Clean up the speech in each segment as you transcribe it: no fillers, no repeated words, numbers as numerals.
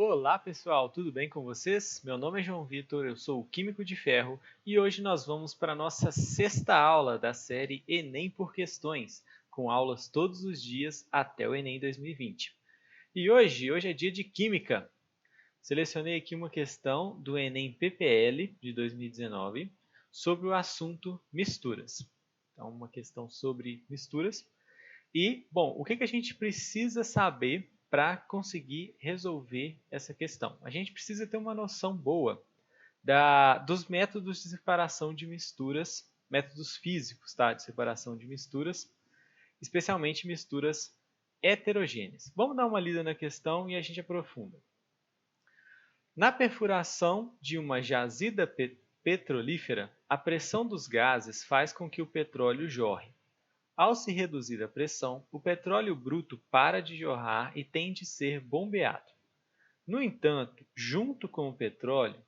Olá pessoal, tudo bem com vocês? Meu nome é João Vitor, eu sou o Químico de Ferro e hoje nós vamos para a nossa sexta aula da série Enem por Questões, com aulas todos os dias até o Enem 2020. E hoje é dia de Química. Selecionei aqui uma questão do Enem PPL de 2019 sobre o assunto misturas. Então, uma questão sobre misturas. E, bom, o que a gente precisa saber para conseguir resolver essa questão? A gente precisa ter uma noção boa dos métodos de separação de misturas, métodos físicos, tá? De separação de misturas, especialmente misturas heterogêneas. Vamos dar uma lida na questão e a gente aprofunda. Na perfuração de uma jazida petrolífera, a pressão dos gases faz com que o petróleo jorre. Ao se reduzir a pressão, o petróleo bruto para de jorrar e tem de ser bombeado. No entanto, junto com o petróleo,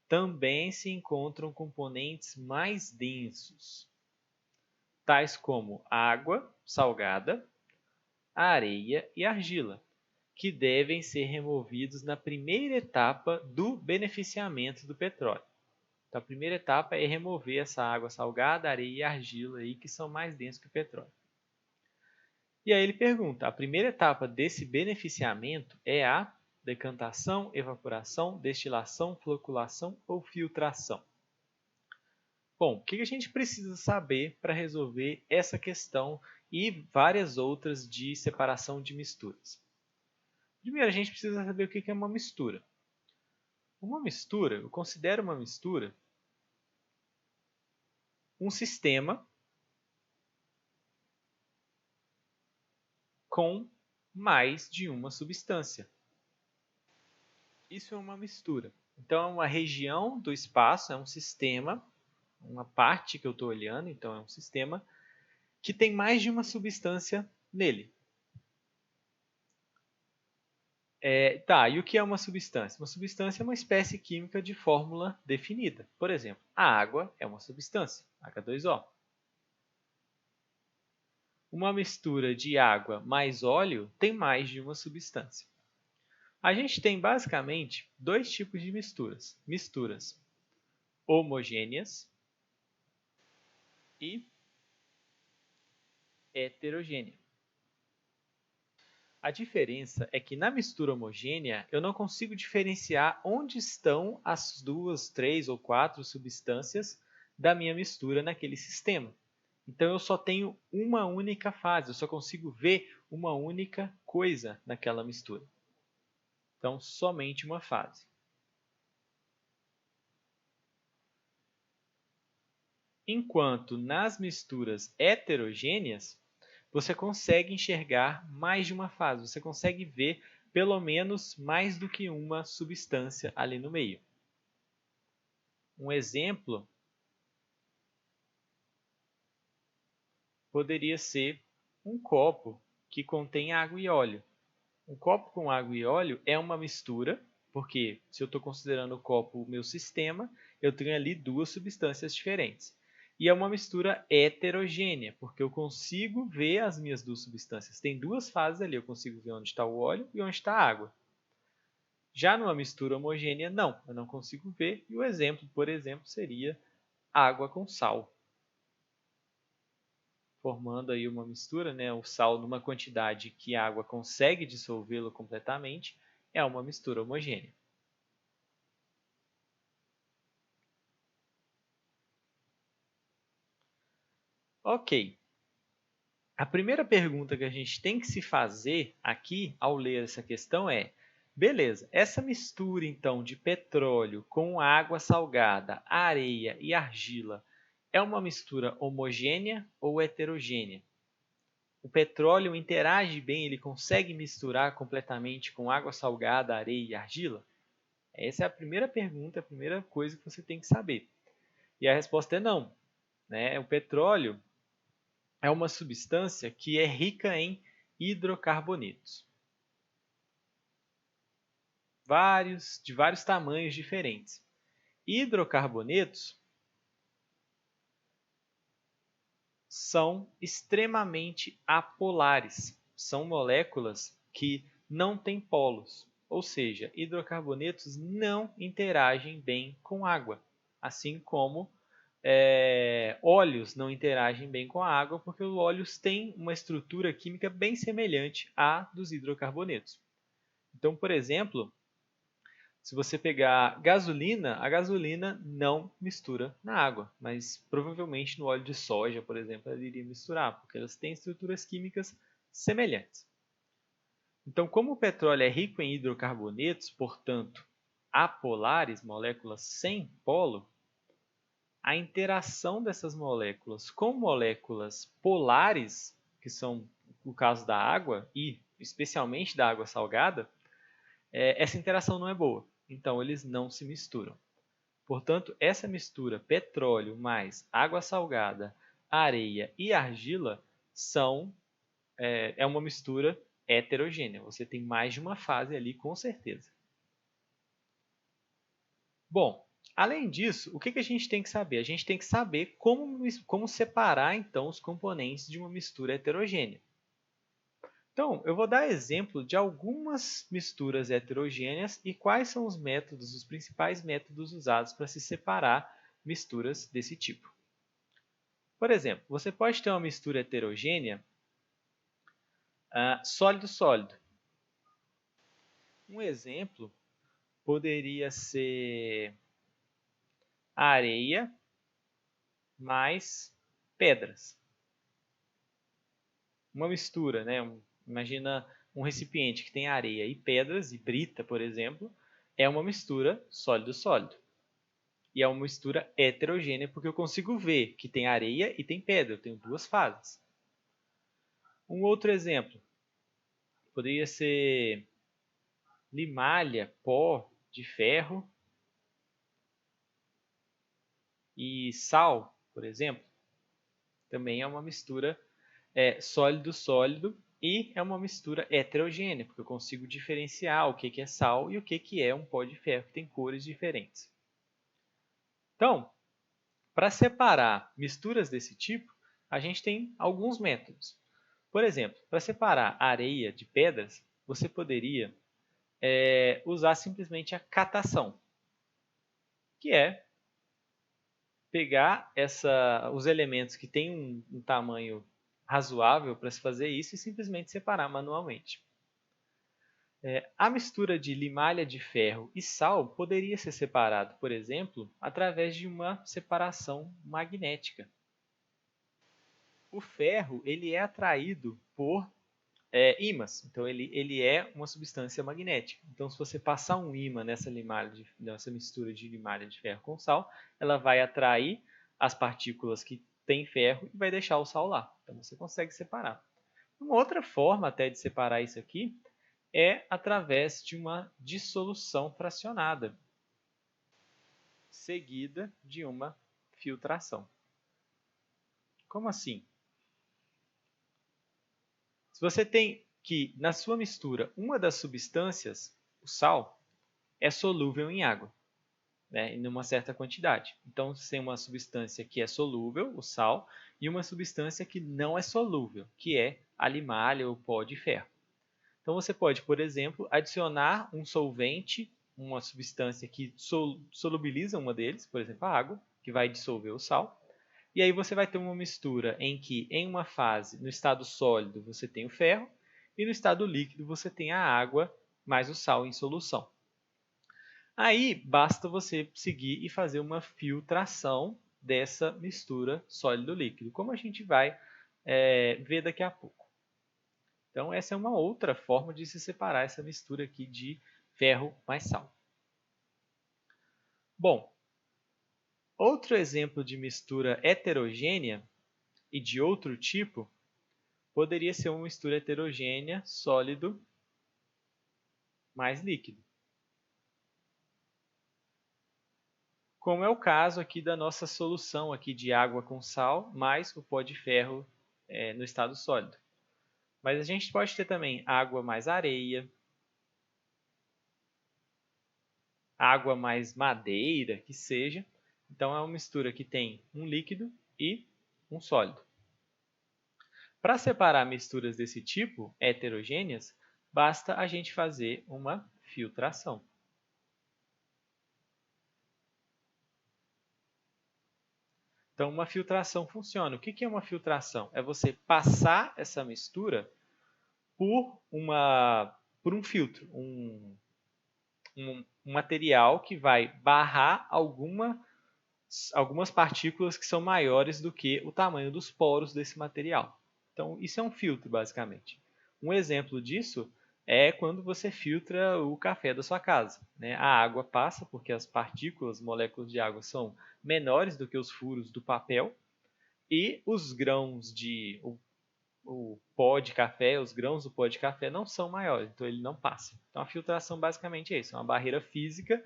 também se encontram componentes mais densos, tais como água salgada, areia e argila, que devem ser removidos na primeira etapa do beneficiamento do petróleo. Então, a primeira etapa é remover essa água salgada, areia e argila aí, que são mais densos que o petróleo. E aí ele pergunta, a primeira etapa desse beneficiamento é a decantação, evaporação, destilação, floculação ou filtração? Bom, o que a gente precisa saber para resolver essa questão e várias outras de separação de misturas? Primeiro, a gente precisa saber o que é uma mistura. Uma mistura, eu considero uma mistura um sistema com mais de uma substância. Isso é uma mistura. Então, é uma região do espaço, é um sistema, uma parte que eu estou olhando, então é um sistema, que tem mais de uma substância nele. E o que é uma substância? Uma substância é uma espécie química de fórmula definida. Por exemplo, a água é uma substância, H2O. Uma mistura de água mais óleo tem mais de uma substância. A gente tem basicamente dois tipos de misturas. Misturas homogêneas e heterogêneas. A diferença é que na mistura homogênea eu não consigo diferenciar onde estão as duas, três ou quatro substâncias da minha mistura naquele sistema. Então eu só tenho uma única fase, eu só consigo ver uma única coisa naquela mistura. Então, somente uma fase. Enquanto nas misturas heterogêneas, você consegue enxergar mais de uma fase, você consegue ver pelo menos mais do que uma substância ali no meio. Um exemplo poderia ser um copo que contém água e óleo. Um copo com água e óleo é uma mistura, porque se eu estou considerando o copo o meu sistema, eu tenho ali duas substâncias diferentes. E é uma mistura heterogênea, porque eu consigo ver as minhas duas substâncias. Tem duas fases ali, eu consigo ver onde está o óleo e onde está a água. Já numa mistura homogênea, não, eu não consigo ver. E o exemplo, por exemplo, seria água com sal. Formando aí uma mistura, né? O sal numa quantidade que a água consegue dissolvê-lo completamente, é uma mistura homogênea. Ok. A primeira pergunta que a gente tem que se fazer aqui ao ler essa questão é: beleza, essa mistura então de petróleo com água salgada, areia e argila é uma mistura homogênea ou heterogênea? O petróleo interage bem, ele consegue misturar completamente com água salgada, areia e argila? Essa é a primeira pergunta, a primeira coisa que você tem que saber. E a resposta é não. Né? O petróleo é uma substância que é rica em hidrocarbonetos. De vários tamanhos diferentes. Hidrocarbonetos são extremamente apolares. São moléculas que não têm polos. ou seja, hidrocarbonetos não interagem bem com água, assim como óleos não interagem bem com a água, porque os óleos têm uma estrutura química bem semelhante à dos hidrocarbonetos. Então, por exemplo, se você pegar gasolina, a gasolina não mistura na água, mas provavelmente no óleo de soja, por exemplo, ela iria misturar, porque elas têm estruturas químicas semelhantes. Então, como o petróleo é rico em hidrocarbonetos, portanto, apolares, moléculas sem polo, a interação dessas moléculas com moléculas polares, que são o caso da água e especialmente da água salgada, essa interação não é boa. Então, eles não se misturam. Portanto, essa mistura petróleo mais água salgada, areia e argila é uma mistura heterogênea. Você tem mais de uma fase ali, com certeza. Bom, além disso, o que a gente tem que saber? A gente tem que saber como separar, então, os componentes de uma mistura heterogênea. Então, eu vou dar exemplo de algumas misturas heterogêneas e quais são os principais métodos usados para se separar misturas desse tipo. Por exemplo, você pode ter uma mistura heterogênea sólido-sólido. Um exemplo poderia ser areia mais pedras. Uma mistura, né? Imagina um recipiente que tem areia e pedras, e brita, por exemplo, é uma mistura sólido-sólido. E é uma mistura heterogênea, porque eu consigo ver que tem areia e tem pedra, eu tenho duas fases. Um outro exemplo poderia ser limalha, pó de ferro e sal, por exemplo. Também é uma mistura sólido-sólido e é uma mistura heterogênea, porque eu consigo diferenciar o que é sal e o que é um pó de ferro, que tem cores diferentes. Então, para separar misturas desse tipo, a gente tem alguns métodos. Por exemplo, para separar areia de pedras, você poderia usar simplesmente a catação, que é pegar os elementos que têm um tamanho razoável para se fazer isso e simplesmente separar manualmente. A mistura de limalha de ferro e sal poderia ser separado, por exemplo, através de uma separação magnética. O ferro ele é atraído por ímãs, então ele é uma substância magnética. Então, se você passar um ímã nessa mistura de limalha de ferro com sal, ela vai atrair as partículas que têm ferro e vai deixar o sal lá. Então, você consegue separar. Uma outra forma até de separar isso aqui é através de uma dissolução fracionada, seguida de uma filtração. Como assim? Se você tem que, na sua mistura, uma das substâncias, o sal, é solúvel em água, né, em uma certa quantidade. Então, você tem uma substância que é solúvel, o sal, e uma substância que não é solúvel, que é a limalha ou pó de ferro. Então, você pode, por exemplo, adicionar um solvente, uma substância que solubiliza uma deles, por exemplo, a água, que vai dissolver o sal. E aí você vai ter uma mistura em que, em uma fase, no estado sólido, você tem o ferro, e no estado líquido você tem a água mais o sal em solução. Aí basta você seguir e fazer uma filtração dessa mistura sólido-líquido, como a gente vai ver daqui a pouco. Então, essa é uma outra forma de se separar essa mistura aqui de ferro mais sal. Bom, outro exemplo de mistura heterogênea e de outro tipo poderia ser uma mistura heterogênea sólido mais líquido. Como é o caso aqui da nossa solução aqui de água com sal mais o pó de ferro no estado sólido. Mas a gente pode ter também água mais areia, água mais madeira, que seja. Então, é uma mistura que tem um líquido e um sólido. Para separar misturas desse tipo, heterogêneas, basta a gente fazer uma filtração. Então, uma filtração funciona. O que é uma filtração? É você passar essa mistura por um filtro, um material que vai barrar algumas partículas que são maiores do que o tamanho dos poros desse material. Então, isso é um filtro, basicamente. Um exemplo disso é quando você filtra o café da sua casa, né? A água passa porque as partículas, moléculas de água, são menores do que os furos do papel e os grãos o pó de café, os grãos do pó de café não são maiores, então ele não passa. Então a filtração basicamente é isso, é uma barreira física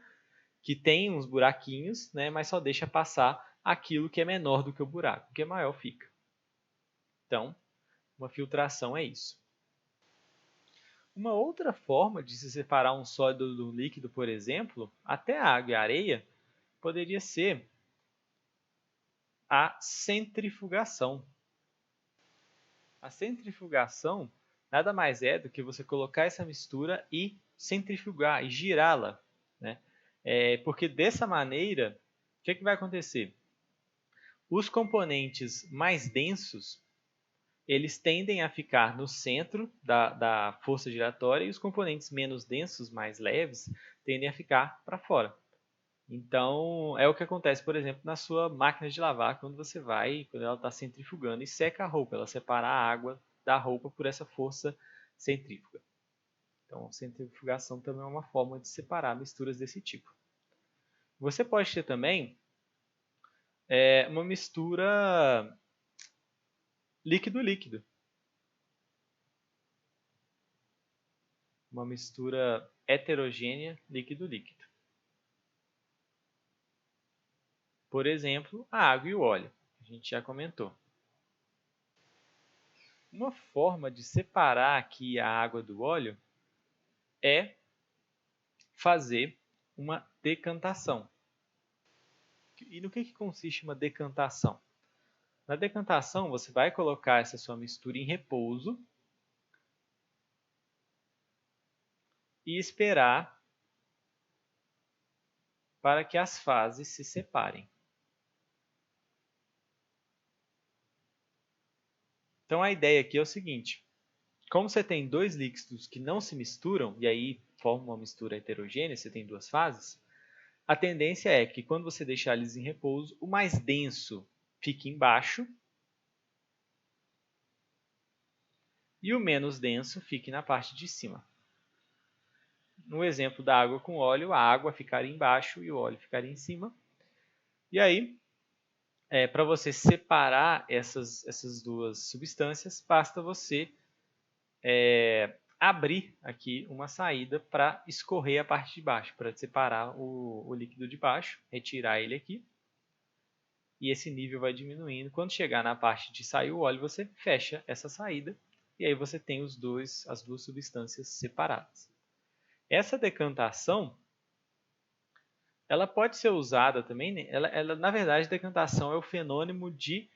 que tem uns buraquinhos, né, mas só deixa passar aquilo que é menor do que o buraco, o que é maior fica. Então, uma filtração é isso. Uma outra forma de se separar um sólido do líquido, por exemplo, até a água e a areia, poderia ser a centrifugação. A centrifugação nada mais é do que você colocar essa mistura e centrifugar, e girá-la, né? Porque dessa maneira, o que vai acontecer? Os componentes mais densos, eles tendem a ficar no centro da força giratória e os componentes menos densos, mais leves, tendem a ficar para fora. Então, é o que acontece, por exemplo, na sua máquina de lavar, quando ela está centrifugando e seca a roupa, ela separa a água da roupa por essa força centrífuga. Então, centrifugação também é uma forma de separar misturas desse tipo. Você pode ter também uma mistura líquido-líquido. Uma mistura heterogênea líquido-líquido. Por exemplo, a água e o óleo. A gente já comentou. Uma forma de separar aqui a água do óleo é fazer uma decantação. E no que consiste uma decantação? Na decantação, você vai colocar essa sua mistura em repouso e esperar para que as fases se separem. Então a ideia aqui é o seguinte: como você tem dois líquidos que não se misturam, e aí formam uma mistura heterogênea, você tem duas fases, a tendência é que quando você deixar eles em repouso, o mais denso fique embaixo e o menos denso fique na parte de cima. No exemplo da água com óleo, a água ficaria embaixo e o óleo ficaria em cima. E aí, para você separar essas duas substâncias, basta você abrir aqui uma saída para escorrer a parte de baixo, para separar o líquido de baixo, retirar ele aqui. E esse nível vai diminuindo. Quando chegar na parte de sair o óleo, você fecha essa saída e aí você tem as duas substâncias separadas. Essa decantação, ela pode ser usada também, na verdade, decantação é o fenômeno de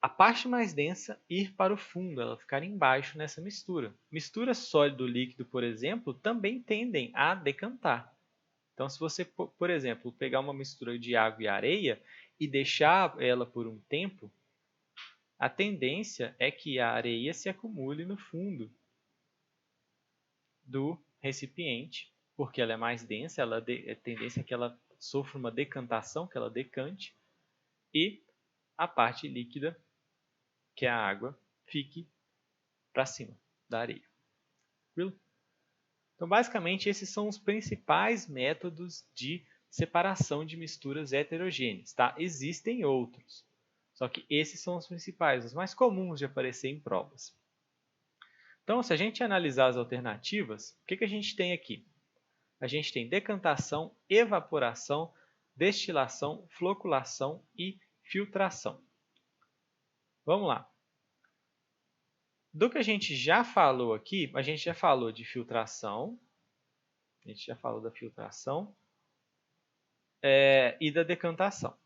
a parte mais densa ir para o fundo, ela ficar embaixo nessa mistura. Misturas sólido-líquido, por exemplo, também tendem a decantar. Então, se você, por exemplo, pegar uma mistura de água e areia e deixar ela por um tempo, a tendência é que a areia se acumule no fundo do recipiente, porque ela é mais densa, a tendência é que ela sofra uma decantação, que ela decante, e a parte líquida, que é a água, fique para cima da areia. Tranquilo? Então, basicamente, esses são os principais métodos de separação de misturas heterogêneas. Tá? Existem outros, só que esses são os principais, os mais comuns de aparecer em provas. Então, se a gente analisar as alternativas, o que a gente tem aqui? A gente tem decantação, evaporação, destilação, floculação e filtração. Vamos lá. Do que a gente já falou aqui, a gente já falou de filtração, a gente já falou da filtração e da decantação.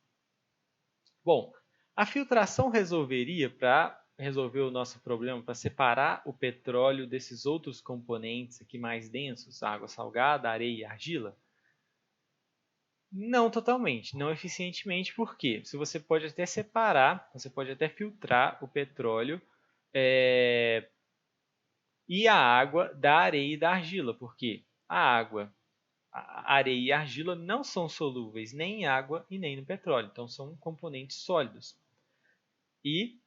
Bom, a filtração resolveria para resolver o nosso problema para separar o petróleo desses outros componentes aqui mais densos, água salgada, areia e argila? Não totalmente, não eficientemente, porque se você pode até separar, você pode até filtrar o petróleo e a água da areia e da argila, porque a água, a areia e a argila não são solúveis nem em água e nem no petróleo, então são componentes sólidos. E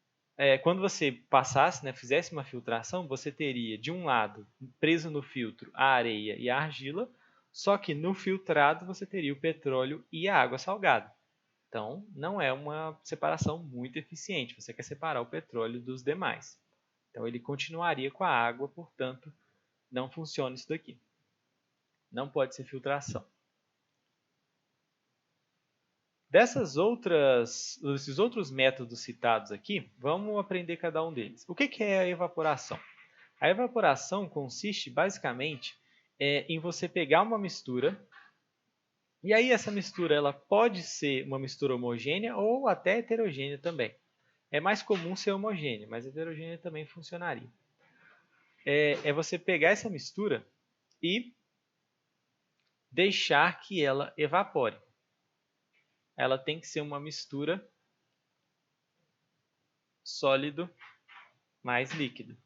quando você passasse, né, fizesse uma filtração, você teria de um lado, preso no filtro, a areia e a argila, só que no filtrado você teria o petróleo e a água salgada. Então, não é uma separação muito eficiente. Você quer separar o petróleo dos demais. Então, ele continuaria com a água, portanto, não funciona isso daqui. Não pode ser filtração. Desses outros métodos citados aqui, vamos aprender cada um deles. O que é a evaporação? A evaporação consiste basicamente em você pegar uma mistura, e aí essa mistura ela pode ser uma mistura homogênea ou até heterogênea também. É mais comum ser homogênea, mas heterogênea também funcionaria. É você pegar essa mistura e deixar que ela evapore. Ela tem que ser uma mistura sólido mais líquido.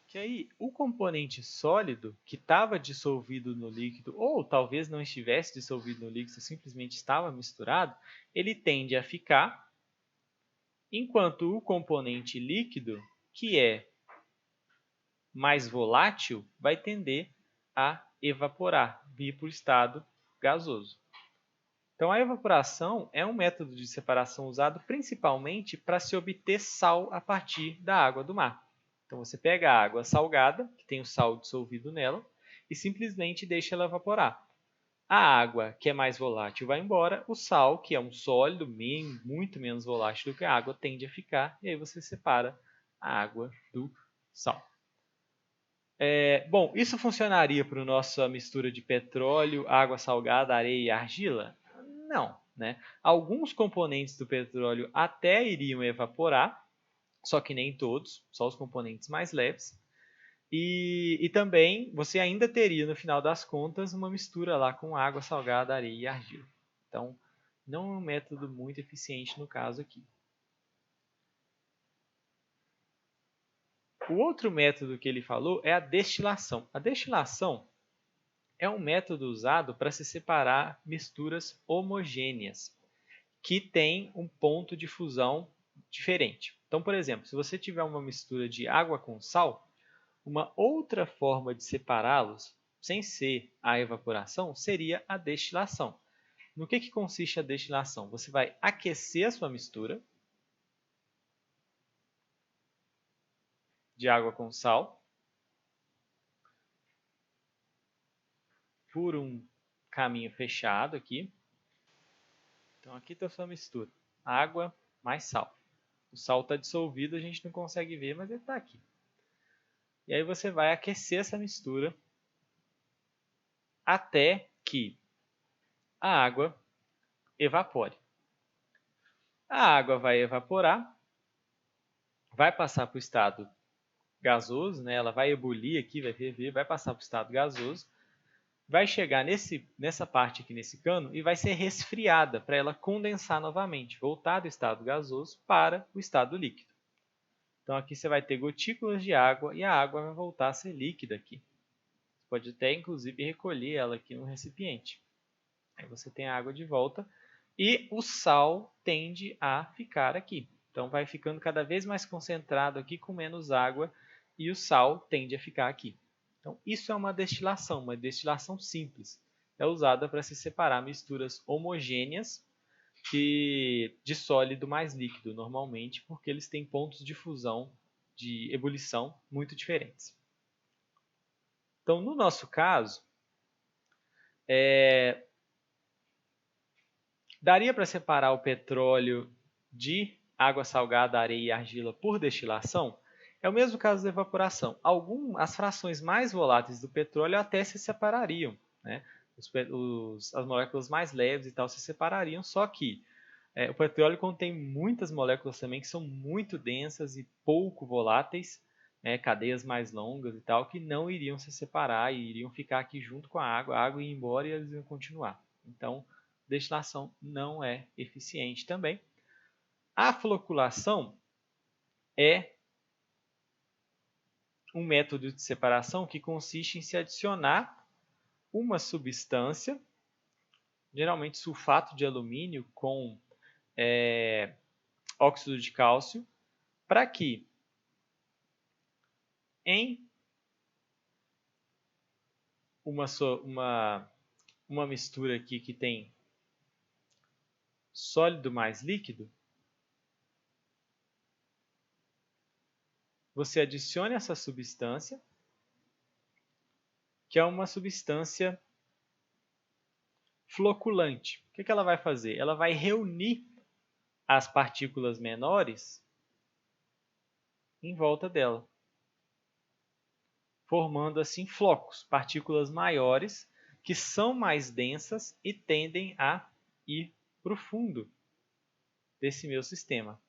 Que aí o componente sólido que estava dissolvido no líquido, ou talvez não estivesse dissolvido no líquido, simplesmente estava misturado, ele tende a ficar, enquanto o componente líquido, que é mais volátil, vai tender a evaporar, vir para o estado gasoso. Então, a evaporação é um método de separação usado principalmente para se obter sal a partir da água do mar. Então, você pega a água salgada, que tem o sal dissolvido nela, e simplesmente deixa ela evaporar. A água, que é mais volátil, vai embora. O sal, que é um sólido muito menos volátil do que a água, tende a ficar. E aí você separa a água do sal. Bom, isso funcionaria para a nossa mistura de petróleo, água salgada, areia e argila? Não, né? Alguns componentes do petróleo até iriam evaporar, só que nem todos, só os componentes mais leves. E também você ainda teria, no final das contas, uma mistura lá com água salgada, areia e argila. Então, não é um método muito eficiente no caso aqui. O outro método que ele falou é a destilação. A destilação é um método usado para se separar misturas homogêneas, que têm um ponto de fusão diferente. Então, por exemplo, se você tiver uma mistura de água com sal, uma outra forma de separá-los, sem ser a evaporação, seria a destilação. No que consiste a destilação? Você vai aquecer a sua mistura de água com sal por um caminho fechado aqui. Então aqui está a sua mistura, água mais sal. O sal está dissolvido, a gente não consegue ver, mas ele está aqui. E aí você vai aquecer essa mistura até que a água evapore. A água vai evaporar, vai passar para o estado gasoso, né? Ela vai ebulir aqui, vai ferver, vai passar para o estado gasoso, vai chegar nessa parte aqui nesse cano e vai ser resfriada para ela condensar novamente, voltar do estado gasoso para o estado líquido. Então aqui você vai ter gotículas de água e a água vai voltar a ser líquida aqui. Você pode até inclusive recolher ela aqui no recipiente. Aí você tem a água de volta e o sal tende a ficar aqui. Então vai ficando cada vez mais concentrado aqui com menos água e o sal tende a ficar aqui. Então isso é uma destilação simples. É usada para se separar misturas homogêneas de sólido mais líquido, normalmente, porque eles têm pontos de fusão, de ebulição muito diferentes. Então, no nosso caso, daria para separar o petróleo de água salgada, areia e argila por destilação? É o mesmo caso da evaporação. As frações mais voláteis do petróleo até se separariam, né? As moléculas mais leves e tal se separariam, só que O petróleo contém muitas moléculas também que são muito densas e pouco voláteis, né, cadeias mais longas e tal, que não iriam se separar e iriam ficar aqui junto com a água ia embora e eles iam continuar. Então, destilação não é eficiente também. A floculação é um método de separação que consiste em se adicionar uma substância, geralmente sulfato de alumínio com óxido de cálcio, para que em uma mistura aqui que tem sólido mais líquido, você adicione essa substância, que é uma substância floculante. O que ela vai fazer? Ela vai reunir as partículas menores em volta dela, formando assim flocos, partículas maiores que são mais densas e tendem a ir para o fundo desse meu sistema.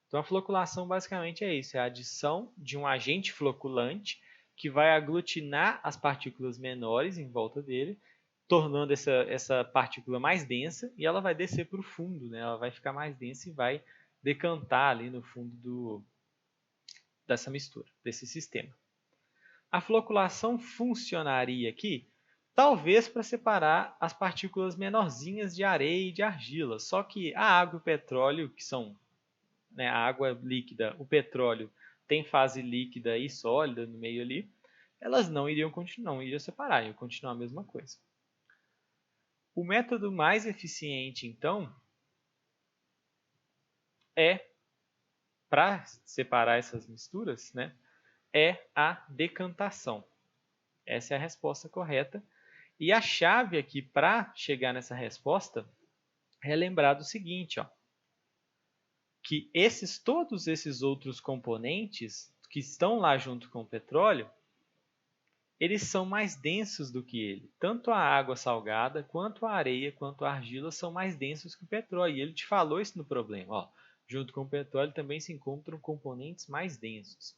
Então a floculação basicamente é isso, é a adição de um agente floculante que vai aglutinar as partículas menores em volta dele, tornando essa partícula mais densa e ela vai descer para o fundo, né? Ela vai ficar mais densa e vai decantar ali no fundo dessa mistura, desse sistema. A floculação funcionaria aqui, talvez para separar as partículas menorzinhas de areia e de argila, só que a água e o petróleo, que são, né, a água líquida, o petróleo tem fase líquida e sólida no meio ali, elas não iriam continuar, não iriam separar, iriam continuar a mesma coisa. O método mais eficiente, então, para separar essas misturas, né, é a decantação. Essa é a resposta correta. E a chave aqui para chegar nessa resposta é lembrar do seguinte, ó, que todos esses outros componentes que estão lá junto com o petróleo, eles são mais densos do que ele. Tanto a água salgada, quanto a areia, quanto a argila são mais densos que o petróleo. E ele te falou isso no problema. Ó, junto com o petróleo também se encontram componentes mais densos.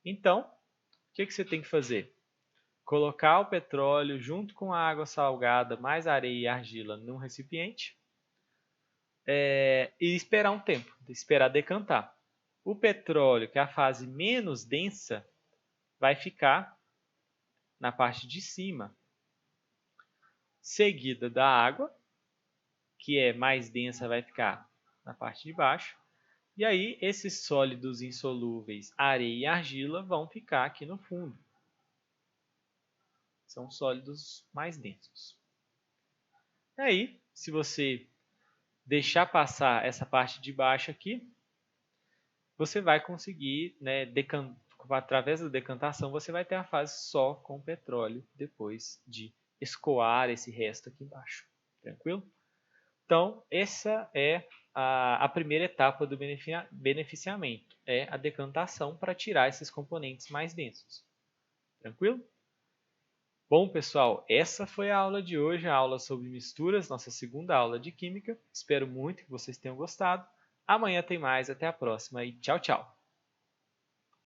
Então, o que você tem que fazer? Colocar o petróleo junto com a água salgada, mais areia e argila num recipiente e esperar um tempo, esperar decantar. O petróleo, que é a fase menos densa, vai ficar na parte de cima, seguida da água, que é mais densa, vai ficar na parte de baixo. E aí, esses sólidos insolúveis, areia e argila, vão ficar aqui no fundo. São sólidos mais densos. E aí, se você deixar passar essa parte de baixo aqui, você vai conseguir, né, através da decantação, você vai ter a fase só com petróleo depois de escoar esse resto aqui embaixo. Tranquilo? Então, essa é a primeira etapa do beneficiamento, é a decantação para tirar esses componentes mais densos. Tranquilo? Bom, pessoal, essa foi a aula de hoje, a aula sobre misturas, nossa segunda aula de Química. Espero muito que vocês tenham gostado. Amanhã tem mais, até a próxima e tchau, tchau!